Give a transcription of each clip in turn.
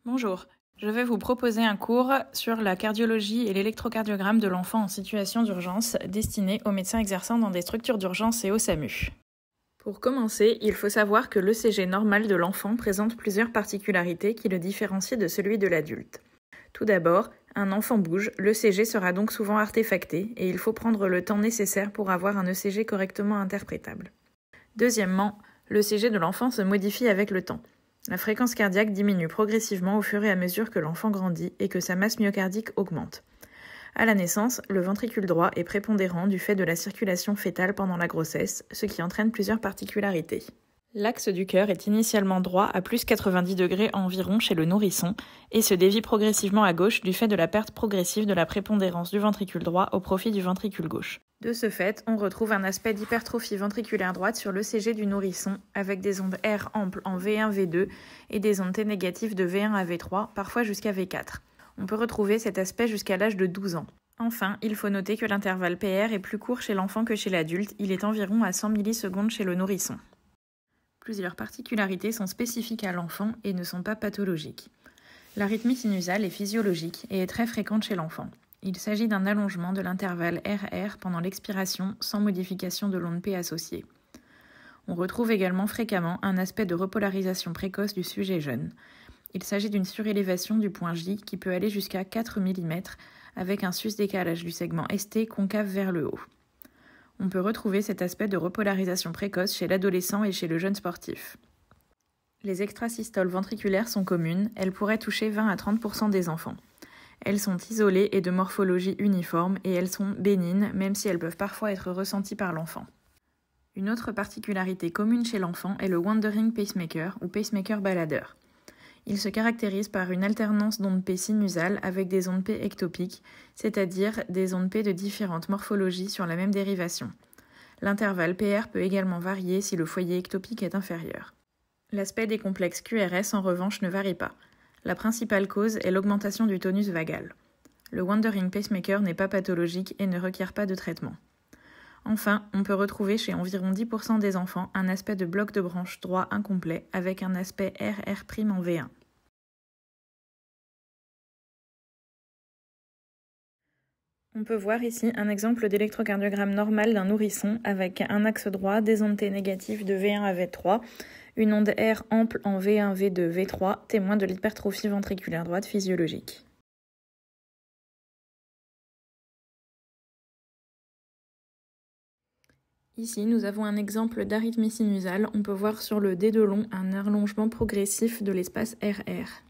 Bonjour, je vais vous proposer un cours sur la cardiologie et l'électrocardiogramme de l'enfant en situation d'urgence destiné aux médecins exerçant dans des structures d'urgence et au SAMU. Pour commencer, il faut savoir que l'ECG normal de l'enfant présente plusieurs particularités qui le différencient de celui de l'adulte. Tout d'abord, un enfant bouge, l'ECG sera donc souvent artefacté et il faut prendre le temps nécessaire pour avoir un ECG correctement interprétable. Deuxièmement, l'ECG de l'enfant se modifie avec le temps. La fréquence cardiaque diminue progressivement au fur et à mesure que l'enfant grandit et que sa masse myocardique augmente. À la naissance, le ventricule droit est prépondérant du fait de la circulation fœtale pendant la grossesse, ce qui entraîne plusieurs particularités. L'axe du cœur est initialement droit à plus 90 degrés environ chez le nourrisson et se dévie progressivement à gauche du fait de la perte progressive de la prépondérance du ventricule droit au profit du ventricule gauche. De ce fait, on retrouve un aspect d'hypertrophie ventriculaire droite sur l'ECG du nourrisson avec des ondes R amples en V1, V2 et des ondes T négatives de V1 à V3, parfois jusqu'à V4. On peut retrouver cet aspect jusqu'à l'âge de 12 ans. Enfin, il faut noter que l'intervalle PR est plus court chez l'enfant que chez l'adulte, il est environ à 100 millisecondes chez le nourrisson. Plusieurs particularités sont spécifiques à l'enfant et ne sont pas pathologiques. L'arythmie sinusale est physiologique et est très fréquente chez l'enfant. Il s'agit d'un allongement de l'intervalle RR pendant l'expiration sans modification de l'onde P associée. On retrouve également fréquemment un aspect de repolarisation précoce du sujet jeune. Il s'agit d'une surélévation du point J qui peut aller jusqu'à 4 mm avec un sus-décalage du segment ST concave vers le haut. On peut retrouver cet aspect de repolarisation précoce chez l'adolescent et chez le jeune sportif. Les extrasystoles ventriculaires sont communes, elles pourraient toucher 20 à 30% des enfants. Elles sont isolées et de morphologie uniforme et elles sont bénignes, même si elles peuvent parfois être ressenties par l'enfant. Une autre particularité commune chez l'enfant est le wandering pacemaker ou pacemaker baladeur. Il se caractérise par une alternance d'ondes P sinusales avec des ondes P ectopiques, c'est-à-dire des ondes P de différentes morphologies sur la même dérivation. L'intervalle PR peut également varier si le foyer ectopique est inférieur. L'aspect des complexes QRS en revanche ne varie pas. La principale cause est l'augmentation du tonus vagal. Le wandering pacemaker n'est pas pathologique et ne requiert pas de traitement. Enfin, on peut retrouver chez environ 10% des enfants un aspect de bloc de branche droit incomplet avec un aspect RR' en V1. On peut voir ici un exemple d'électrocardiogramme normal d'un nourrisson avec un axe droit, des ondes T négatives de V1 à V3, une onde R ample en V1, V2, V3, témoin de l'hypertrophie ventriculaire droite physiologique. Ici, nous avons un exemple d'arythmie sinusale. On peut voir sur le D de long un allongement progressif de l'espace RR.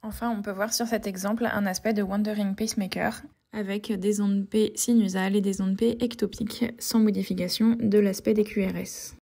Enfin, on peut voir sur cet exemple un aspect de wandering pacemaker avec des ondes P sinusales et des ondes P ectopiques sans modification de l'aspect des QRS.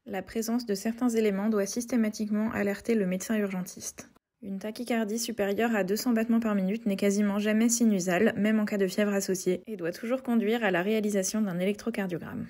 La présence de certains éléments doit systématiquement alerter le médecin urgentiste. Une tachycardie supérieure à 200 battements par minute n'est quasiment jamais sinusale, même en cas de fièvre associée, et doit toujours conduire à la réalisation d'un électrocardiogramme.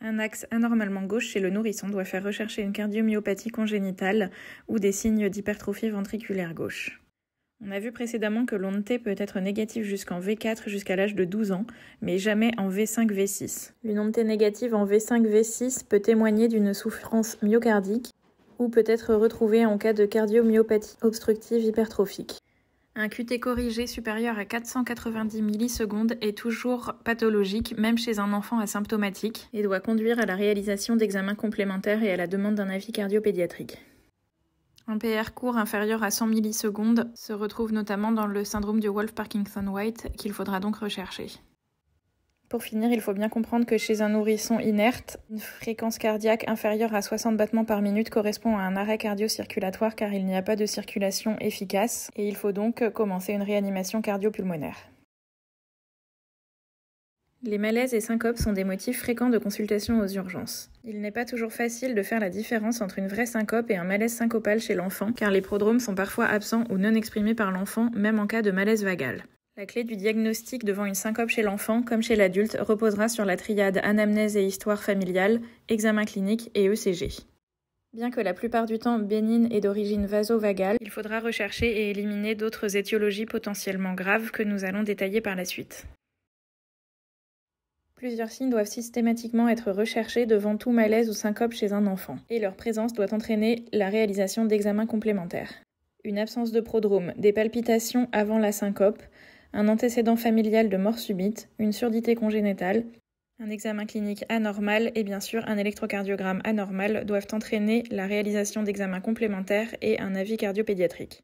Un axe anormalement gauche chez le nourrisson doit faire rechercher une cardiomyopathie congénitale ou des signes d'hypertrophie ventriculaire gauche. On a vu précédemment que l'onde T peut être négative jusqu'en V4 jusqu'à l'âge de 12 ans, mais jamais en V5, V6. Une onde T négative en V5, V6 peut témoigner d'une souffrance myocardique ou peut être retrouvée en cas de cardiomyopathie obstructive hypertrophique. Un QT corrigé supérieur à 490 millisecondes est toujours pathologique, même chez un enfant asymptomatique, et doit conduire à la réalisation d'examens complémentaires et à la demande d'un avis cardiopédiatrique. Un PR court inférieur à 100 millisecondes se retrouve notamment dans le syndrome de Wolff-Parkinson-White qu'il faudra donc rechercher. Pour finir, il faut bien comprendre que chez un nourrisson inerte, une fréquence cardiaque inférieure à 60 battements par minute correspond à un arrêt cardio-circulatoire car il n'y a pas de circulation efficace et il faut donc commencer une réanimation cardio-pulmonaire. Les malaises et syncopes sont des motifs fréquents de consultation aux urgences. Il n'est pas toujours facile de faire la différence entre une vraie syncope et un malaise syncopal chez l'enfant car les prodromes sont parfois absents ou non exprimés par l'enfant, même en cas de malaise vagal. La clé du diagnostic devant une syncope chez l'enfant, comme chez l'adulte, reposera sur la triade anamnèse et histoire familiale, examen clinique et ECG. Bien que la plupart du temps bénigne et d'origine vasovagale, il faudra rechercher et éliminer d'autres étiologies potentiellement graves que nous allons détailler par la suite. Plusieurs signes doivent systématiquement être recherchés devant tout malaise ou syncope chez un enfant, et leur présence doit entraîner la réalisation d'examens complémentaires. Une absence de prodrome, des palpitations avant la syncope, un antécédent familial de mort subite, une surdité congénitale, un examen clinique anormal et bien sûr un électrocardiogramme anormal doivent entraîner la réalisation d'examens complémentaires et un avis cardiopédiatrique.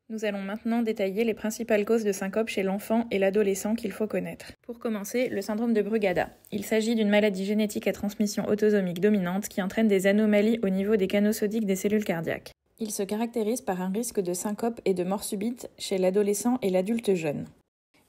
Nous allons maintenant détailler les principales causes de syncope chez l'enfant et l'adolescent qu'il faut connaître. Pour commencer, le syndrome de Brugada. Il s'agit d'une maladie génétique à transmission autosomique dominante qui entraîne des anomalies au niveau des canaux sodiques des cellules cardiaques. Il se caractérise par un risque de syncope et de mort subite chez l'adolescent et l'adulte jeune.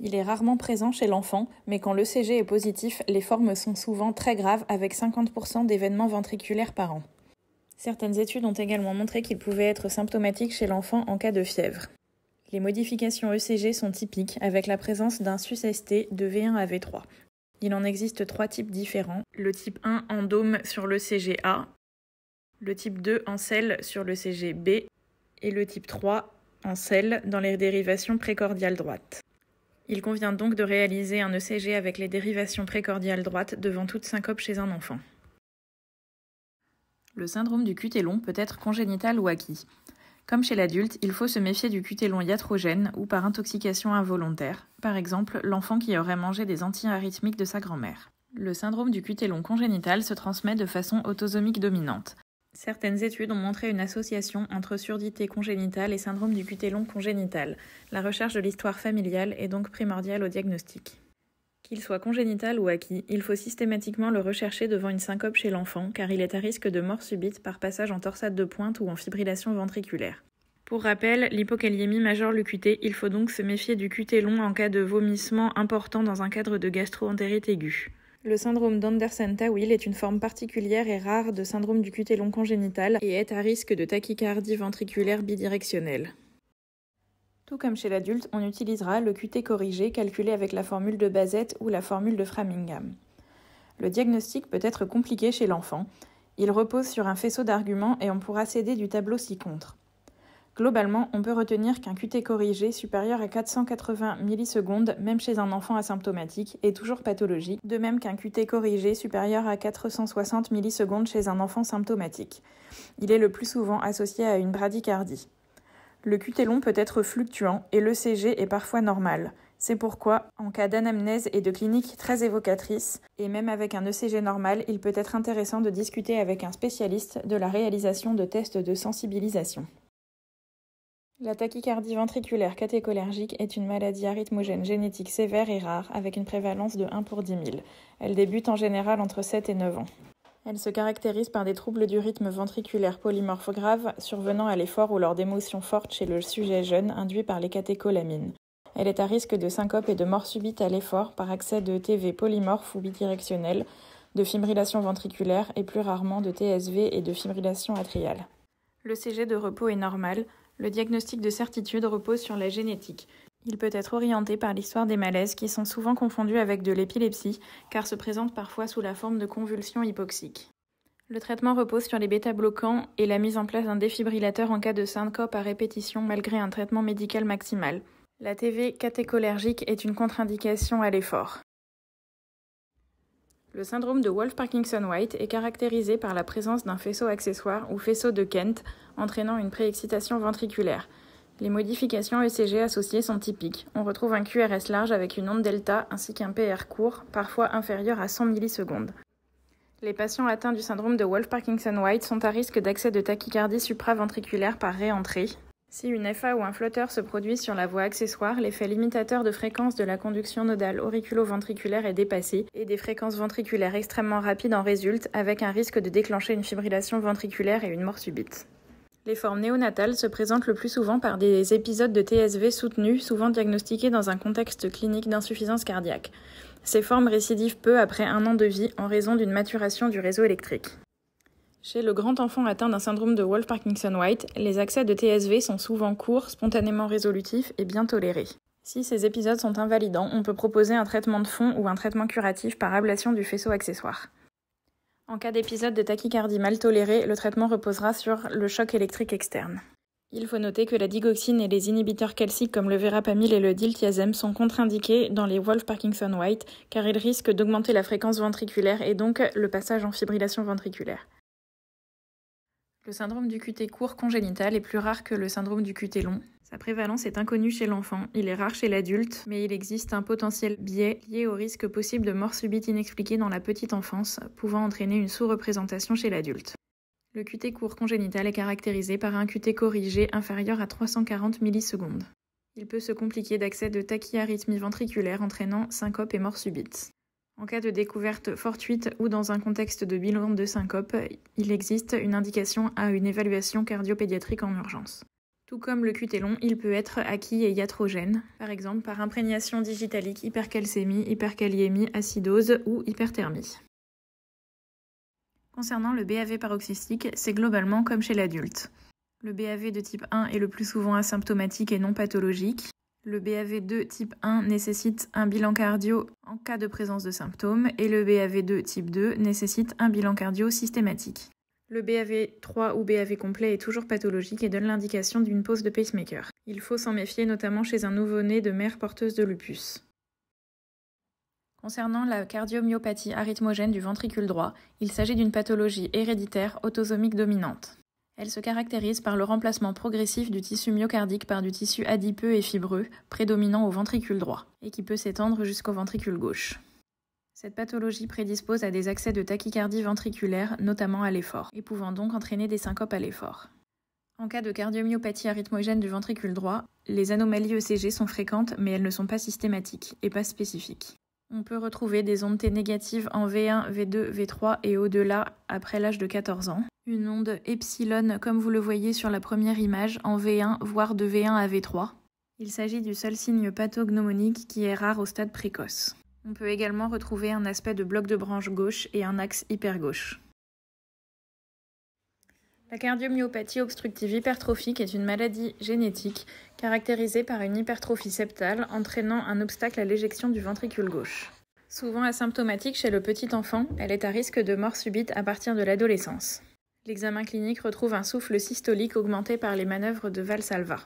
Il est rarement présent chez l'enfant, mais quand l'ECG est positif, les formes sont souvent très graves avec 50% d'événements ventriculaires par an. Certaines études ont également montré qu'il pouvait être symptomatique chez l'enfant en cas de fièvre. Les modifications ECG sont typiques avec la présence d'un sus-ST de V1 à V3. Il en existe 3 types différents, le type 1 en dôme sur l'ECG A, le type 2 en selle sur l'ECG B et le type 3 en selle dans les dérivations précordiales droites. Il convient donc de réaliser un ECG avec les dérivations précordiales droites devant toute syncope chez un enfant. Le syndrome du QT long peut être congénital ou acquis. Comme chez l'adulte, il faut se méfier du QT long iatrogène ou par intoxication involontaire, par exemple l'enfant qui aurait mangé des antiarythmiques de sa grand-mère. Le syndrome du QT long congénital se transmet de façon autosomique dominante. Certaines études ont montré une association entre surdité congénitale et syndrome du QT long congénital. La recherche de l'histoire familiale est donc primordiale au diagnostic. Qu'il soit congénital ou acquis, il faut systématiquement le rechercher devant une syncope chez l'enfant car il est à risque de mort subite par passage en torsade de pointe ou en fibrillation ventriculaire. Pour rappel, l'hypokaliémie majeure l'UQT, il faut donc se méfier du QT long en cas de vomissement important dans un cadre de gastro-entérite aiguë. Le syndrome d'Andersen-Tawil est une forme particulière et rare de syndrome du QT long congénital et est à risque de tachycardie ventriculaire bidirectionnelle. Tout comme chez l'adulte, on utilisera le QT corrigé calculé avec la formule de Bazet ou la formule de Framingham. Le diagnostic peut être compliqué chez l'enfant. Il repose sur un faisceau d'arguments et on pourra s'aider du tableau ci-contre. Globalement, on peut retenir qu'un QT corrigé supérieur à 480 millisecondes, même chez un enfant asymptomatique, est toujours pathologique, de même qu'un QT corrigé supérieur à 460 millisecondes chez un enfant symptomatique. Il est le plus souvent associé à une bradycardie. Le QT long peut être fluctuant et l'ECG est parfois normal. C'est pourquoi, en cas d'anamnèse et de clinique très évocatrice, et même avec un ECG normal, il peut être intéressant de discuter avec un spécialiste de la réalisation de tests de sensibilisation. La tachycardie ventriculaire catécholergique est une maladie arythmogène génétique sévère et rare, avec une prévalence de 1 pour 10 000. Elle débute en général entre 7 et 9 ans. Elle se caractérise par des troubles du rythme ventriculaire polymorphes graves survenant à l'effort ou lors d'émotions fortes chez le sujet jeune induits par les catécholamines. Elle est à risque de syncope et de mort subite à l'effort par accès de TV polymorphe ou bidirectionnel, de fibrillation ventriculaire et plus rarement de TSV et de fibrillation atriale. Le CG de repos est normal. Le diagnostic de certitude repose sur la génétique. Il peut être orienté par l'histoire des malaises qui sont souvent confondus avec de l'épilepsie car se présentent parfois sous la forme de convulsions hypoxiques. Le traitement repose sur les bêta-bloquants et la mise en place d'un défibrillateur en cas de syncope à répétition malgré un traitement médical maximal. La TV catécholergique est une contre-indication à l'effort. Le syndrome de Wolff-Parkinson-White est caractérisé par la présence d'un faisceau accessoire ou faisceau de Kent entraînant une préexcitation ventriculaire. Les modifications ECG associées sont typiques. On retrouve un QRS large avec une onde delta ainsi qu'un PR court, parfois inférieur à 100 millisecondes. Les patients atteints du syndrome de Wolff-Parkinson-White sont à risque d'accès de tachycardie supraventriculaire par réentrée. Si une FA ou un flotteur se produit sur la voie accessoire, l'effet limitateur de fréquence de la conduction nodale auriculo-ventriculaire est dépassé et des fréquences ventriculaires extrêmement rapides en résultent avec un risque de déclencher une fibrillation ventriculaire et une mort subite. Les formes néonatales se présentent le plus souvent par des épisodes de TSV soutenus, souvent diagnostiqués dans un contexte clinique d'insuffisance cardiaque. Ces formes récidivent peu après 1 an de vie en raison d'une maturation du réseau électrique. Chez le grand enfant atteint d'un syndrome de Wolff-Parkinson-White, les accès de TSV sont souvent courts, spontanément résolutifs et bien tolérés. Si ces épisodes sont invalidants, on peut proposer un traitement de fond ou un traitement curatif par ablation du faisceau accessoire. En cas d'épisode de tachycardie mal tolérée, le traitement reposera sur le choc électrique externe. Il faut noter que la digoxine et les inhibiteurs calciques comme le verapamil et le diltiazem sont contre-indiqués dans les Wolff-Parkinson-White car ils risquent d'augmenter la fréquence ventriculaire et donc le passage en fibrillation ventriculaire. Le syndrome du QT court congénital est plus rare que le syndrome du QT long. Sa prévalence est inconnue chez l'enfant, il est rare chez l'adulte, mais il existe un potentiel biais lié au risque possible de mort subite inexpliquée dans la petite enfance, pouvant entraîner une sous-représentation chez l'adulte. Le QT court congénital est caractérisé par un QT corrigé inférieur à 340 millisecondes. Il peut se compliquer d'accès de tachyarrhythmie ventriculaire entraînant syncope et mort subite. En cas de découverte fortuite ou dans un contexte de bilan de syncope, il existe une indication à une évaluation cardiopédiatrique en urgence. Tout comme le QT long, il peut être acquis et iatrogène, par exemple par imprégnation digitalique, hypercalcémie, hyperkaliémie, acidose ou hyperthermie. Concernant le BAV paroxystique, c'est globalement comme chez l'adulte. Le BAV de type 1 est le plus souvent asymptomatique et non pathologique. Le BAV2 type 1 nécessite un bilan cardio en cas de présence de symptômes et le BAV2 type 2 nécessite un bilan cardio systématique. Le BAV3 ou BAV complet est toujours pathologique et donne l'indication d'une pose de pacemaker. Il faut s'en méfier notamment chez un nouveau-né de mère porteuse de lupus. Concernant la cardiomyopathie arythmogène du ventricule droit, il s'agit d'une pathologie héréditaire autosomique dominante. Elle se caractérise par le remplacement progressif du tissu myocardique par du tissu adipeux et fibreux, prédominant au ventricule droit, et qui peut s'étendre jusqu'au ventricule gauche. Cette pathologie prédispose à des accès de tachycardie ventriculaire, notamment à l'effort, et pouvant donc entraîner des syncopes à l'effort. En cas de cardiomyopathie arythmogène du ventricule droit, les anomalies ECG sont fréquentes, mais elles ne sont pas systématiques et pas spécifiques. On peut retrouver des ondes T négatives en V1, V2, V3 et au-delà après l'âge de 14 ans. Une onde epsilon, comme vous le voyez sur la première image, en V1, voire de V1 à V3. Il s'agit du seul signe pathognomonique qui est rare au stade précoce. On peut également retrouver un aspect de bloc de branche gauche et un axe hypergauche. La cardiomyopathie obstructive hypertrophique est une maladie génétique caractérisée par une hypertrophie septale entraînant un obstacle à l'éjection du ventricule gauche. Souvent asymptomatique chez le petit enfant, elle est à risque de mort subite à partir de l'adolescence. L'examen clinique retrouve un souffle systolique augmenté par les manœuvres de Valsalva.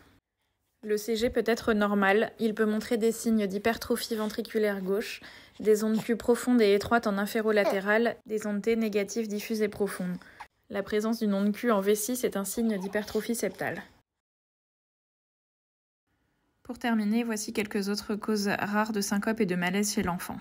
Le CG peut être normal, il peut montrer des signes d'hypertrophie ventriculaire gauche, des ondes Q profondes et étroites en inférolatérale, des ondes T négatives diffuses et profondes. La présence d'une onde Q en V6 est un signe d'hypertrophie septale. Pour terminer, voici quelques autres causes rares de syncope et de malaise chez l'enfant.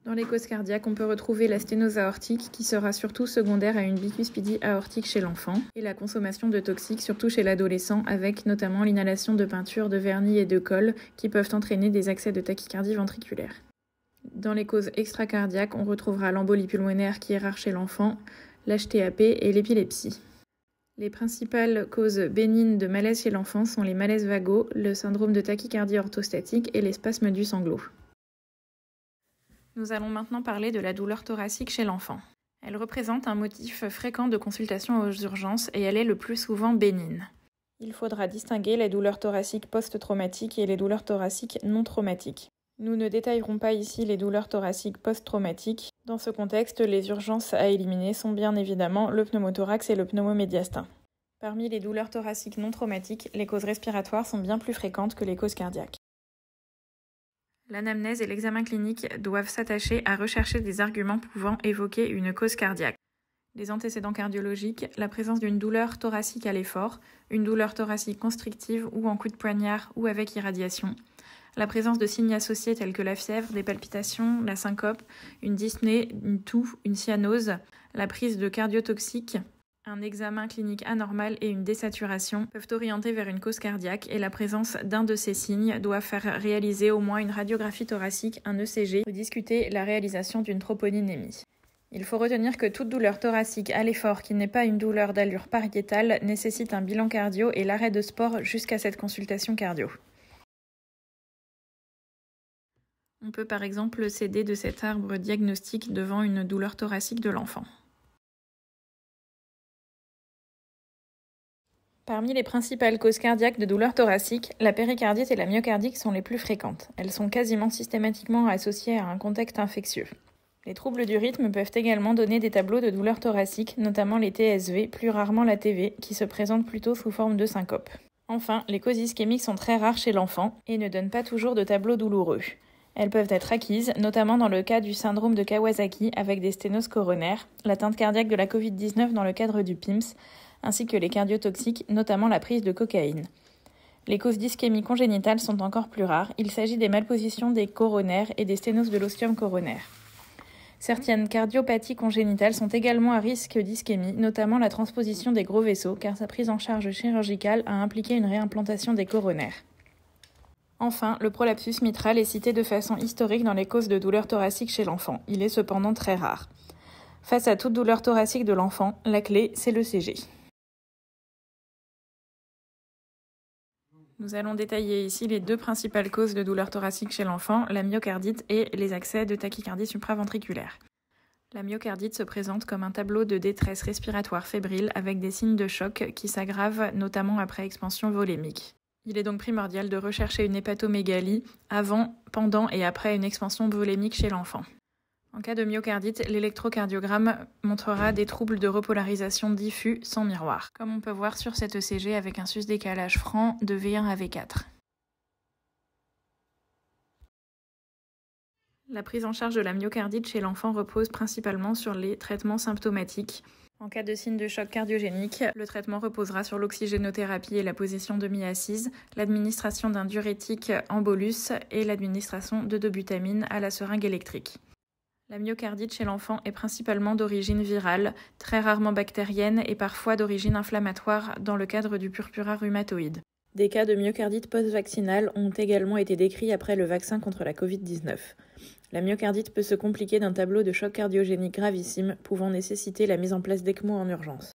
Dans les causes cardiaques, on peut retrouver la sténose aortique qui sera surtout secondaire à une bicuspidie aortique chez l'enfant et la consommation de toxiques surtout chez l'adolescent avec notamment l'inhalation de peinture, de vernis et de colle qui peuvent entraîner des accès de tachycardie ventriculaire. Dans les causes extracardiaques, on retrouvera l'embolie pulmonaire qui est rare chez l'enfant, l'HTAP et l'épilepsie. Les principales causes bénignes de malaise chez l'enfant sont les malaises vagaux, le syndrome de tachycardie orthostatique et les spasmes du sanglot. Nous allons maintenant parler de la douleur thoracique chez l'enfant. Elle représente un motif fréquent de consultation aux urgences et elle est le plus souvent bénigne. Il faudra distinguer les douleurs thoraciques post-traumatiques et les douleurs thoraciques non traumatiques. Nous ne détaillerons pas ici les douleurs thoraciques post-traumatiques. Dans ce contexte, les urgences à éliminer sont bien évidemment le pneumothorax et le pneumomédiastin. Parmi les douleurs thoraciques non traumatiques, les causes respiratoires sont bien plus fréquentes que les causes cardiaques. L'anamnèse et l'examen clinique doivent s'attacher à rechercher des arguments pouvant évoquer une cause cardiaque. Les antécédents cardiologiques, la présence d'une douleur thoracique à l'effort, une douleur thoracique constrictive ou en coup de poignard ou avec irradiation, la présence de signes associés tels que la fièvre, des palpitations, la syncope, une dyspnée, une toux, une cyanose, la prise de cardiotoxiques, un examen clinique anormal et une désaturation peuvent orienter vers une cause cardiaque et la présence d'un de ces signes doit faire réaliser au moins une radiographie thoracique, un ECG, ou discuter la réalisation d'une troponinémie. Il faut retenir que toute douleur thoracique à l'effort qui n'est pas une douleur d'allure pariétale nécessite un bilan cardio et l'arrêt de sport jusqu'à cette consultation cardio. On peut par exemple s'aider de cet arbre diagnostique devant une douleur thoracique de l'enfant. Parmi les principales causes cardiaques de douleurs thoraciques, la péricardite et la myocardite sont les plus fréquentes. Elles sont quasiment systématiquement associées à un contexte infectieux. Les troubles du rythme peuvent également donner des tableaux de douleurs thoraciques, notamment les TSV, plus rarement la TV, qui se présentent plutôt sous forme de syncope. Enfin, les causes ischémiques sont très rares chez l'enfant et ne donnent pas toujours de tableaux douloureux. Elles peuvent être acquises, notamment dans le cas du syndrome de Kawasaki avec des sténoses coronaires, l'atteinte cardiaque de la Covid-19 dans le cadre du PIMS, ainsi que les cardiotoxiques, notamment la prise de cocaïne. Les causes d'ischémie congénitale sont encore plus rares, il s'agit des malpositions des coronaires et des sténoses de l'ostium coronaire. Certaines cardiopathies congénitales sont également à risque d'ischémie, notamment la transposition des gros vaisseaux, car sa prise en charge chirurgicale a impliqué une réimplantation des coronaires. Enfin, le prolapsus mitral est cité de façon historique dans les causes de douleurs thoraciques chez l'enfant. Il est cependant très rare. Face à toute douleur thoracique de l'enfant, la clé, c'est le CG. Nous allons détailler ici les deux principales causes de douleurs thoraciques chez l'enfant, la myocardite et les accès de tachycardie supraventriculaire. La myocardite se présente comme un tableau de détresse respiratoire fébrile avec des signes de choc qui s'aggravent notamment après expansion volémique. Il est donc primordial de rechercher une hépatomégalie avant, pendant et après une expansion volémique chez l'enfant. En cas de myocardite, l'électrocardiogramme montrera des troubles de repolarisation diffus sans miroir, comme on peut voir sur cette ECG avec un sus-décalage franc de V1 à V4. La prise en charge de la myocardite chez l'enfant repose principalement sur les traitements symptomatiques. En cas de signe de choc cardiogénique, le traitement reposera sur l'oxygénothérapie et la position demi-assise, l'administration d'un diurétique en bolus et l'administration de dobutamine à la seringue électrique. La myocardite chez l'enfant est principalement d'origine virale, très rarement bactérienne et parfois d'origine inflammatoire dans le cadre du purpura rhumatoïde. Des cas de myocardite post-vaccinale ont également été décrits après le vaccin contre la Covid-19. La myocardite peut se compliquer d'un tableau de choc cardiogénique gravissime, pouvant nécessiter la mise en place d'ECMO en urgence.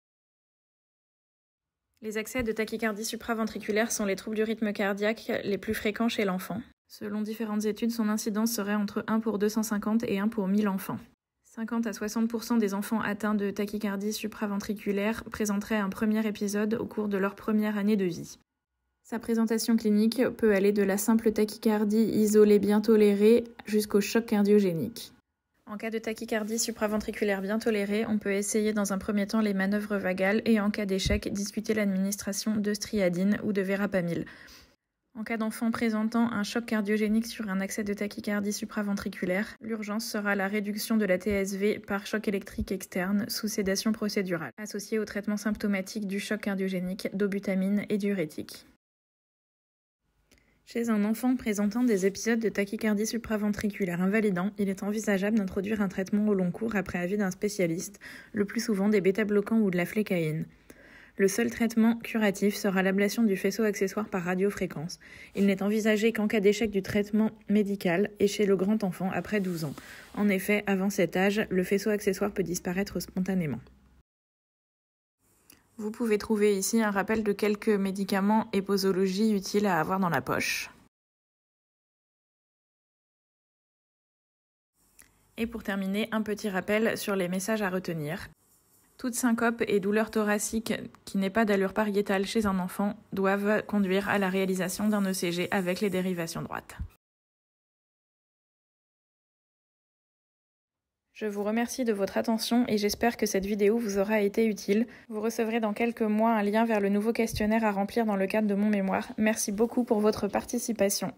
Les accès de tachycardie supraventriculaire sont les troubles du rythme cardiaque les plus fréquents chez l'enfant. Selon différentes études, son incidence serait entre 1 pour 250 et 1 pour 1000 enfants. 50 à 60% des enfants atteints de tachycardie supraventriculaire présenteraient un premier épisode au cours de leur première année de vie. Sa présentation clinique peut aller de la simple tachycardie isolée bien tolérée jusqu'au choc cardiogénique. En cas de tachycardie supraventriculaire bien tolérée, on peut essayer dans un premier temps les manœuvres vagales et en cas d'échec, discuter l'administration de striadine ou de verapamil. En cas d'enfant présentant un choc cardiogénique sur un accès de tachycardie supraventriculaire, l'urgence sera la réduction de la TSV par choc électrique externe sous sédation procédurale, associée au traitement symptomatique du choc cardiogénique, dobutamine et diurétique. Chez un enfant présentant des épisodes de tachycardie supraventriculaire invalidants, il est envisageable d'introduire un traitement au long cours après avis d'un spécialiste, le plus souvent des bêta-bloquants ou de la flécaïne. Le seul traitement curatif sera l'ablation du faisceau accessoire par radiofréquence. Il n'est envisagé qu'en cas d'échec du traitement médical et chez le grand enfant après 12 ans. En effet, avant cet âge, le faisceau accessoire peut disparaître spontanément. Vous pouvez trouver ici un rappel de quelques médicaments et posologies utiles à avoir dans la poche. Et pour terminer, un petit rappel sur les messages à retenir. Toute syncope et douleur thoracique qui n'est pas d'allure pariétale chez un enfant doivent conduire à la réalisation d'un ECG avec les dérivations droites. Je vous remercie de votre attention et j'espère que cette vidéo vous aura été utile. Vous recevrez dans quelques mois un lien vers le nouveau questionnaire à remplir dans le cadre de mon mémoire. Merci beaucoup pour votre participation.